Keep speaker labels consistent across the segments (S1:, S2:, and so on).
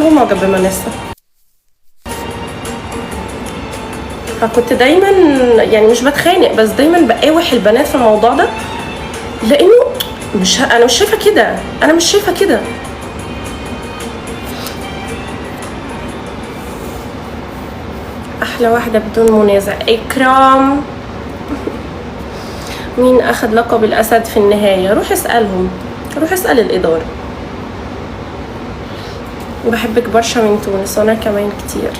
S1: هو معجب بمانيسا. فكنت دايما يعني مش بتخانق، بس دايما بقاوح البنات في الموضوع ده، لانه انا مش شايفه كده، انا مش شايفه كده. احلى واحده بدون منازع اكرام. مين اخذ لقب الاسد في النهايه؟ روح اسالهم، روح اسال الاداره. بحبك برشا من تونس، وانا كمان كتير.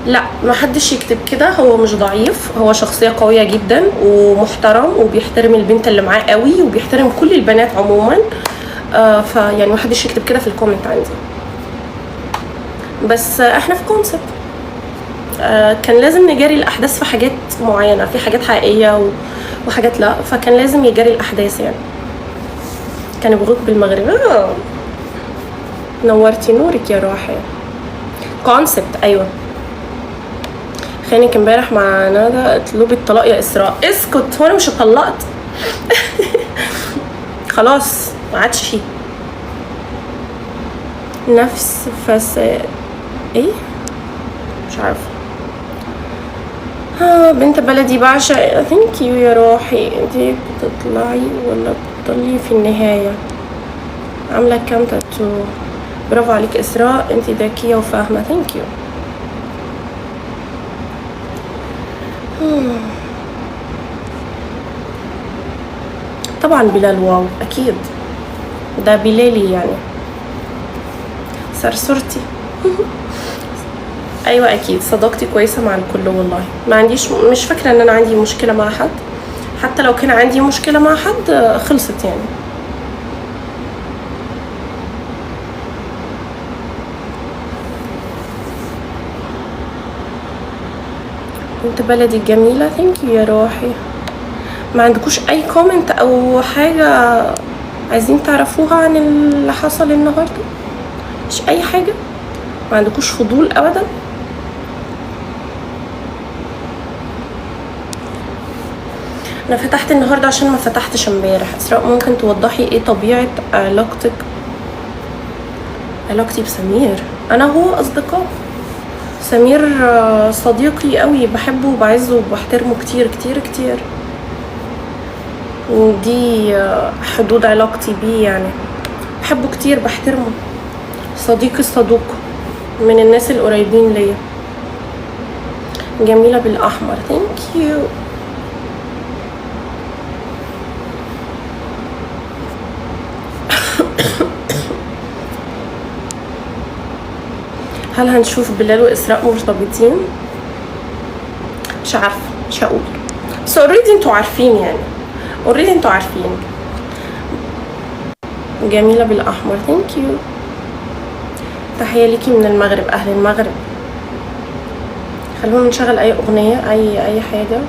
S1: لا ما حدش يكتب كده، هو مش ضعيف، هو شخصيه قويه جدا ومحترم وبيحترم البنت اللي معاه قوي وبيحترم كل البنات عموما. فيعني ما حدش يكتب كده في الكومنت عندي. بس احنا في كونسبت، كان لازم نجاري الاحداث في حاجات معينه، في حاجات حقيقيه وحاجات لا، فكان لازم يجاري الاحداث يعني. كان يبغوك بالمغرب. نورتي، نورك يا روحي. كونسبت ايوه. خانك امبارح مع ندى، اطلبي الطلاق يا اسراء. اسكت، وانا مش اتطلقت. خلاص ما عادش فيه نفس فساد. ايه مش عارفه. بنت بلدي بعشق. ثانك يو يا روحي. انتي بتطلعي ولا بتضلي في النهايه؟ عامله كام تاتو؟ برافو عليك اسراء، انتي ذكيه وفاهمه. ثانك يو. طبعا بلال واو اكيد، ده بلالي يعني. صرصرتي. ايوه اكيد، صداقتي كويسه مع الكل والله، ما عنديش، مش فاكره ان انا عندي مشكله مع حد، حتى لو كان عندي مشكله مع حد خلصت يعني. انت بلدي الجميله. ثانك يو يا روحي. ما عندكوش اي كومنت او حاجه عايزين تعرفوها عن اللي حصل النهارده؟ مش اي حاجه؟ ما عندكوش فضول ابدا؟ انا فتحت النهارده عشان ما فتحتش امبارح. اسراء ممكن توضحي ايه طبيعه علاقتي بسمير؟ انا هو اصدقاء. سمير صديقي قوي، بحبه وبعزه وبحترمه كتير كتير كتير، ودي حدود علاقتي بيه يعني. بحبه كتير، بحترمه، صديقي الصدوق، من الناس القريبين ليا. جميلة بالأحمر. ثانك يو. هل هنشوف بلال وإسراء مرتبطين؟ مش عارفة، مش هقول، بس اوريدي انتوا عارفين يعني، اوريدي انتوا عارفين. جميلة بالأحمر. ثانك يو. تحية ليكي من المغرب، أهل المغرب. خلونا نشغل أي أغنية، أي حاجة.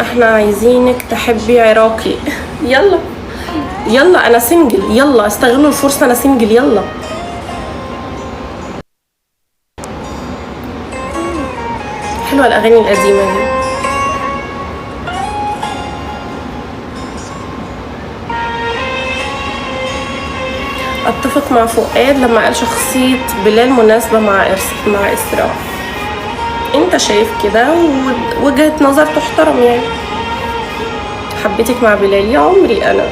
S1: احنا عايزينك تحبي عراقي. يلا يلا، انا سنجل، يلا استغلوا الفرصة، انا سنجل، يلا. حلوة الاغاني القديمة دي. اتفق مع فؤاد لما قال شخصية بلال مناسبة مع اسراء. انت شايف كده، ووجهة نظر تحترم يعني. حبيتك مع بلال يا عمري. انا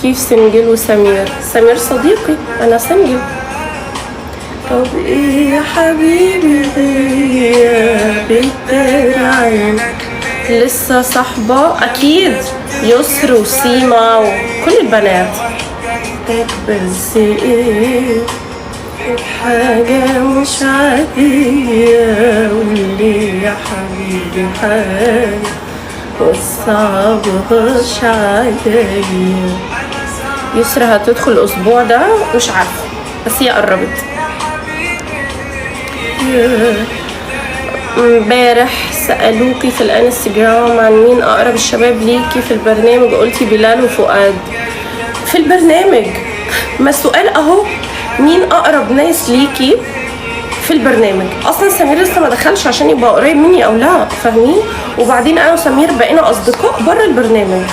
S1: كيف سنجل وسمير؟ سمير صديقي، انا سنجل. طب ايه يا حبيبي يا بيت العين؟ لسه صاحبة اكيد، يسر وسيما وكل البنات. بس ايه حاجة مش عادية، قولي يا حبيبي حاجة وصعبهاش عليا. يسرا هتدخل الأسبوع ده، مش عارفة بس هي قربت. امبارح سألوكي في الانستجرام عن مين أقرب الشباب ليكي في البرنامج، قلتي بلال وفؤاد. في البرنامج ما السؤال اهو، مين أقرب ناس ليكي في البرنامج. اصلا سمير لسه ما دخلش عشان يبقى قريب مني او لا، فاهمين؟ وبعدين انا وسمير بقينا اصدقاء بره البرنامج،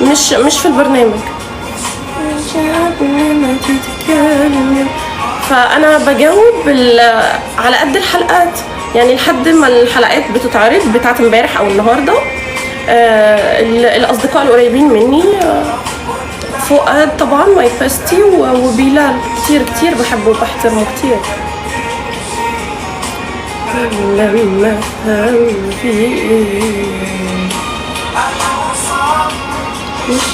S1: مش في البرنامج. فانا بجاوب على قد الحلقات، يعني لحد ما الحلقات بتتعرض بتاعت امبارح او النهارده. الاصدقاء القريبين مني فؤاد طبعا ماي بيستي، وبلال كتير بحبه وبحترمه كتير. لما افهم فيه مش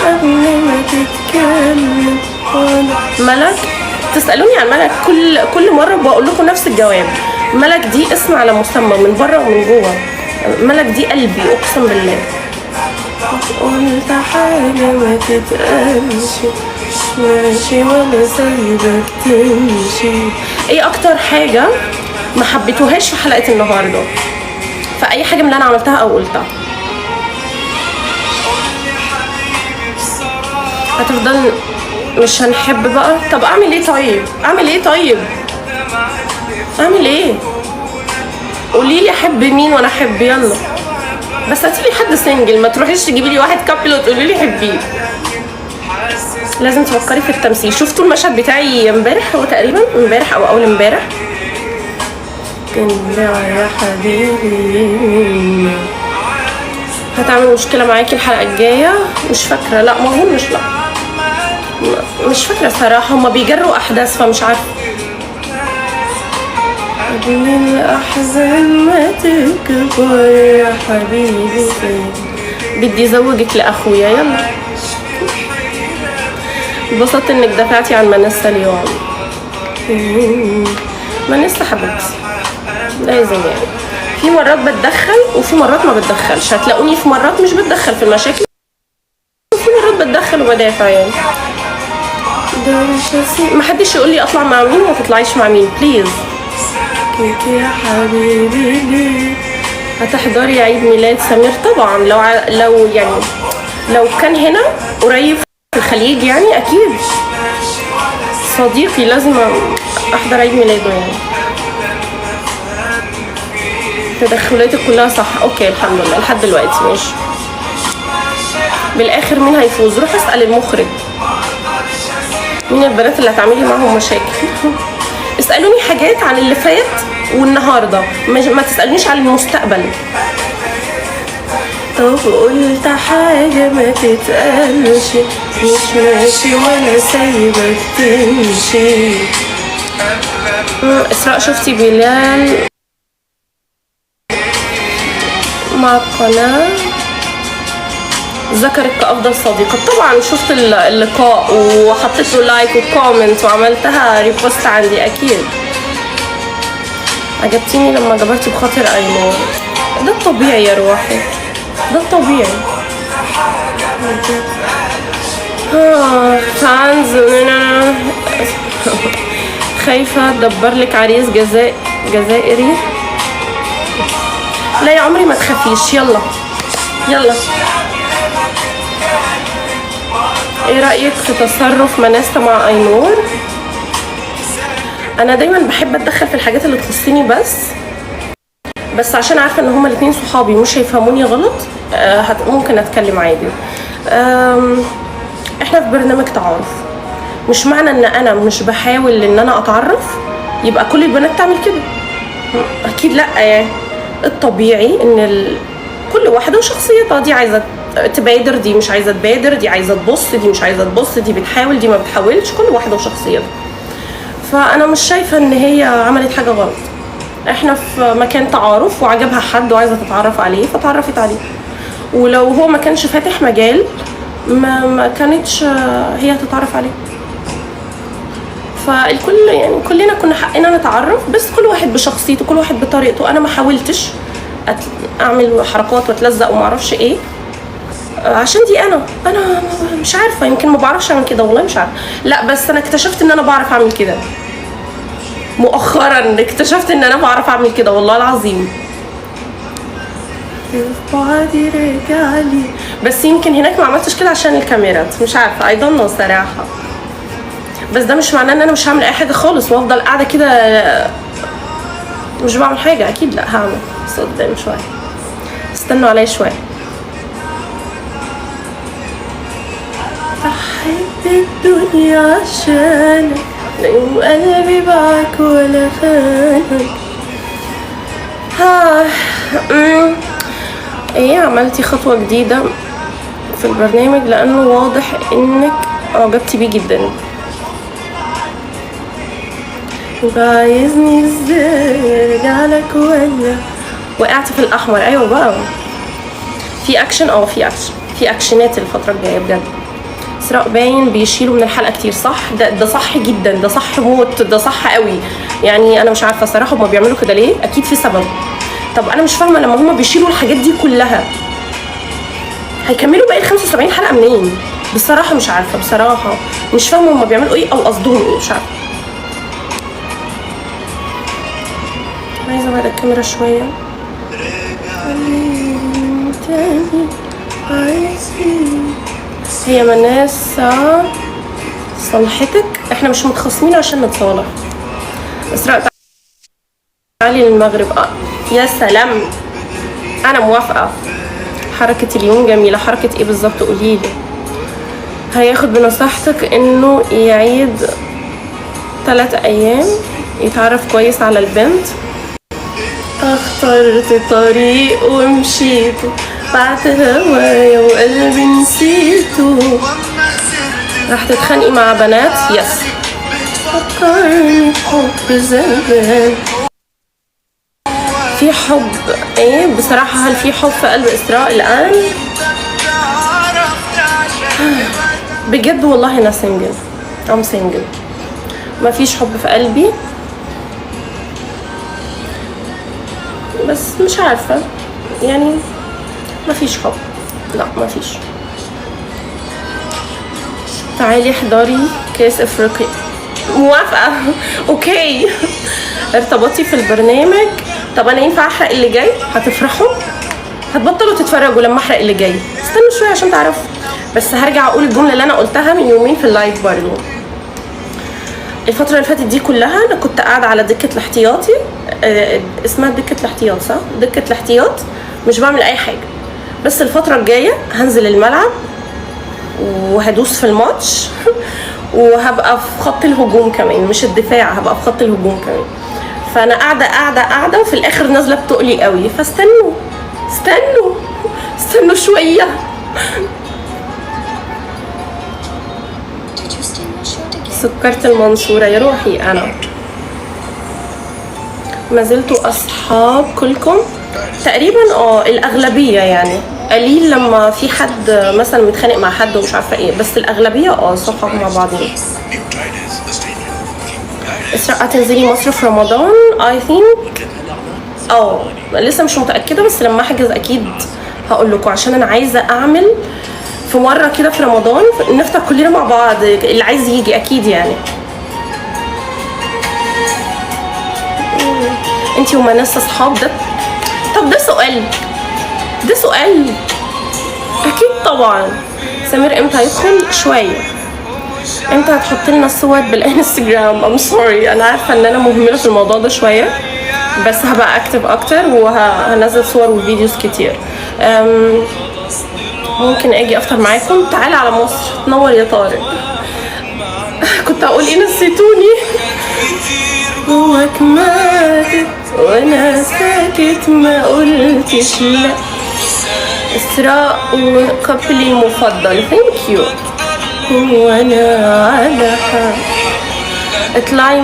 S1: قبل ما تتكلم. ملك، تسألوني عن ملك كل مرة بقول لكم نفس الجواب. ملك دي اسم على مسمى من بره ومن جوه. ملك دي قلبي اقسم بالله. قلت حاجة ما تتقالش، ماشي ولا سايبك تمشي. ايه اكتر حاجة ما حبيتوهاش في حلقة النهاردة؟ في اي حاجة من اللي انا عملتها او قلتها؟ هتفضل مش هنحب بقى؟ طب اعمل ايه طيب؟ اعمل ايه؟ قولي لي احب مين وانا احب. يلا بس هاتيلي حد سنجل، ما تروحيش تجيبي لي واحد كابل وتقولي لي حبيه. لازم تفكري في التمثيل. شفتوا المشهد بتاعي امبارح؟ هو تقريبا امبارح او اول امبارح. يا حبيبي هتعمل مشكله معاكي الحلقه الجايه؟ مش فاكره، لا ما اظنش، لا مش فاكره صراحه. هما بيجروا احداث فمش عارفه. قبل الأحزان ما تكبر يا حبيبي بدي زوجك لأخويا. يلا انبسطت انك دفعتي عن منسة اليوم. منسة حبيبتي لازم، يعني في مرات بتدخل وفي مرات ما بتدخلش. هتلاقوني في مرات مش بتدخل في المشاكل وفي مرات بتدخل وبدافع. يعني محدش يقول لي اطلع مع مين وما تطلعيش مع مين بليز. يا حبيبي هتحضري عيد ميلاد سمير؟ طبعا لو كان هنا قريب في الخليج يعني اكيد صديقي، لازم احضر عيد ميلاده. يعني تدخلاتك كلها صح. اوكي الحمد لله لحد دلوقتي ماشي. بالاخر مين هيفوز؟ روح اسال المخرج مين البنات اللي هتعملي معاهم مشاكل. اسألوني حاجات عن اللي فات والنهاردة، ما تسألنيش عن المستقبل. طب قلت حاجة ما تتقالش، مش ماشي ولا سايبك تمشي. إسراء شفتي بلال مع القناة ذكرك كأفضل صديقة؟ طبعا شفت اللقاء وحطيت له لايك وكومنت وعملتها ريبوست عندي اكيد. عجبتيني لما جبرتي بخاطر ايمون. ده الطبيعي يا روحي، ده الطبيعي. فانز خايفة ادبر لك عريس جزائري. لا يا عمري ما تخافيش. يلا ايه رأيك في تصرف منسة مع اينور؟ انا دايما بحب اتدخل في الحاجات اللي تخصني بس عشان عارفه ان هما الاثنين صحابي مش هيفهموني غلط. ممكن اتكلم عادي. احنا في برنامج تعارف، مش معنى ان انا مش بحاول ان انا اتعرف يبقى كل البنات تعمل كده. اكيد لا. يعني الطبيعي ان كل واحده وشخصيتها، دي عايزه تبادر، دي مش عايزه تبادر، دي عايزه تبص، دي مش عايزه تبص، دي بتحاول، دي ما بتحاولش، كل واحده وشخصيتها. فانا مش شايفه ان هي عملت حاجه غلط. احنا في مكان تعارف وعجبها حد وعايزه تتعرف عليه فتعرفت عليه، ولو هو ما كانش فاتح مجال ما كانتش هي تتعرف عليه. فالكل يعني كلنا كنا حقنا نتعرف، بس كل واحد بشخصيته، كل واحد بطريقته. انا ما حاولتش اعمل حركات واتلزق وما اعرفش ايه عشان دي انا مش عارفه، يمكن ما بعرفش اعمل كده، والله مش عارفه. لا بس انا اكتشفت ان انا بعرف اعمل كده مؤخرا، اكتشفت ان انا بعرف اعمل كده والله العظيم. بعدي رجالي، بس يمكن هناك ما عملتش كده عشان الكاميرات، مش عارفه. I don't know صراحه. بس ده مش معناه ان انا مش هعمل اي حاجه خالص وافضل قاعده كده مش بعمل حاجه. اكيد لا هعمل، بس قدام شويه، استنوا عليا شويه. بحب الدنيا عشانك، لو قلبي معاك ولا خانك. ايه، عملتي خطوه جديده في البرنامج لانه واضح انك اعجبتي بيه جدا. عايزني ازاي ارجع لك ولا وقعت في الاحمر؟ ايوه بقى، في اكشن، في اكشنات الفتره الجايه بجد. اسراء باين بيشيلوا من الحلقه كتير، صح؟ ده صح جدا، ده صح موت، ده صح قوي. يعني انا مش عارفه صراحه هما بيعملوا كده ليه، اكيد في سبب. طب انا مش فاهمه لما هما بيشيلوا الحاجات دي كلها هيكملوا باقي 75 حلقه منين؟ بصراحه مش عارفه، بصراحه مش فاهمه هما بيعملوا ايه او قصدهم ايه، مش عارفه. عايزه ابعد الكاميرا شويه. هي مناس صلحتك، احنا مش متخاصمين عشان نتصالح. اسراء تعالي للمغرب. يا سلام، انا موافقه. حركه اليوم جميله. حركه ايه بالظبط؟ قوليلي. هياخد بنصيحتك انه يعيد 3 ايام يتعرف كويس على البنت. اخترت طريق ومشيته، بعت هوايا وقلبي نسيته. راح تتخانقي مع بنات؟ يس. فكرني بحب زمان. في حب ايه بصراحة؟ هل في حب في قلب اسراء الان؟ بجد والله انا سنجل، ام سنجل، ما فيش حب في قلبي، بس مش عارفة يعني ما فيش حب، لا ما فيش. تعالي احضري كاس افريقيا. موافقة. اوكي. ارتبطتي في البرنامج. طب انا ينفع احرق اللي جاي؟ هتفرحوا، هتبطلوا تتفرجوا لما احرق اللي جاي. استنوا شوية عشان تعرفوا. بس هرجع اقول الجملة اللي انا قلتها من يومين في اللايف برضو. الفترة اللي فاتت دي كلها انا كنت قاعدة على دكة الاحتياطي، اسمها دكة الاحتياط صح؟ دكة الاحتياط، مش بعمل اي حاجة. بس الفترة الجاية هنزل الملعب وهدوس في الماتش وهبقى في خط الهجوم كمان، مش الدفاع، هبقى في خط الهجوم كمان. فانا قاعدة وفي الاخر نازلة بتقلي قوي. فاستنوا استنوا شوية. سكرت المنصورة يا روحي. انا ما زلتوا اصحاب كلكم تقريبا؟ الاغلبيه يعني، قليل لما في حد مثلا متخانق مع حد ومش عارفه ايه، بس الاغلبيه صحاب مع بعضين. اسراء هتنزلي مصر في رمضان اي ثينك، لسه مش متاكده، بس لما احجز اكيد هقول لكم، عشان انا عايزه اعمل في مره كده في رمضان نفطر كلنا مع بعض، اللي عايز يجي اكيد يعني. انتي ومناس اصحاب؟ ده طب ده سؤال اكيد طبعا. سمير امتى هيدخل؟ شويه. امتى هتحط لنا الصور بالانستجرام؟ ام سوري، انا عارفه ان انا مهمله في الموضوع ده شويه، بس هبقى اكتب اكتر وهنزل صور وفيديوز كتير. ممكن اجي افطر معاكم؟ تعالى على مصر، تنور يا طارق. كنت هقول ايه، نسيتوني. جواك ماتت وانا ساكت ما قلتش لا. اسراء وكابلي المفضل، ثانك يو. وانا على حق. اطلعي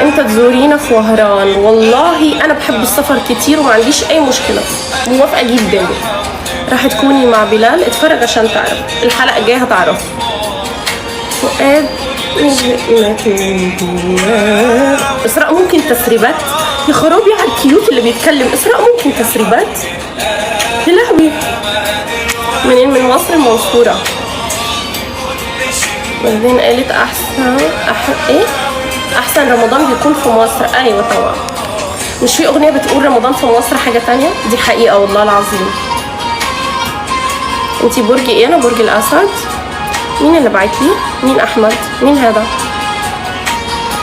S1: انت تزورينا في وهران. والله انا بحب السفر كتير وما عنديش اي مشكله، موافقه جدا. راح تكوني مع بلال؟ اتفرج عشان تعرف، الحلقه الجايه هتعرف. فؤاد اسراء ممكن تسريبات؟ يا خرابي على الكيوت اللي بيتكلم. اسراء ممكن تسريبات؟ يا لهوي. منين؟ من مصر، المنصورة. بعدين قالت احسن رمضان بيكون في مصر. ايوه طبعا، مش في اغنية بتقول رمضان في مصر حاجة تانية؟ دي حقيقة والله العظيم. انتي برج ايه؟ انا برج الاسد. مين اللي بعت لي؟ مين احمد؟ مين هذا؟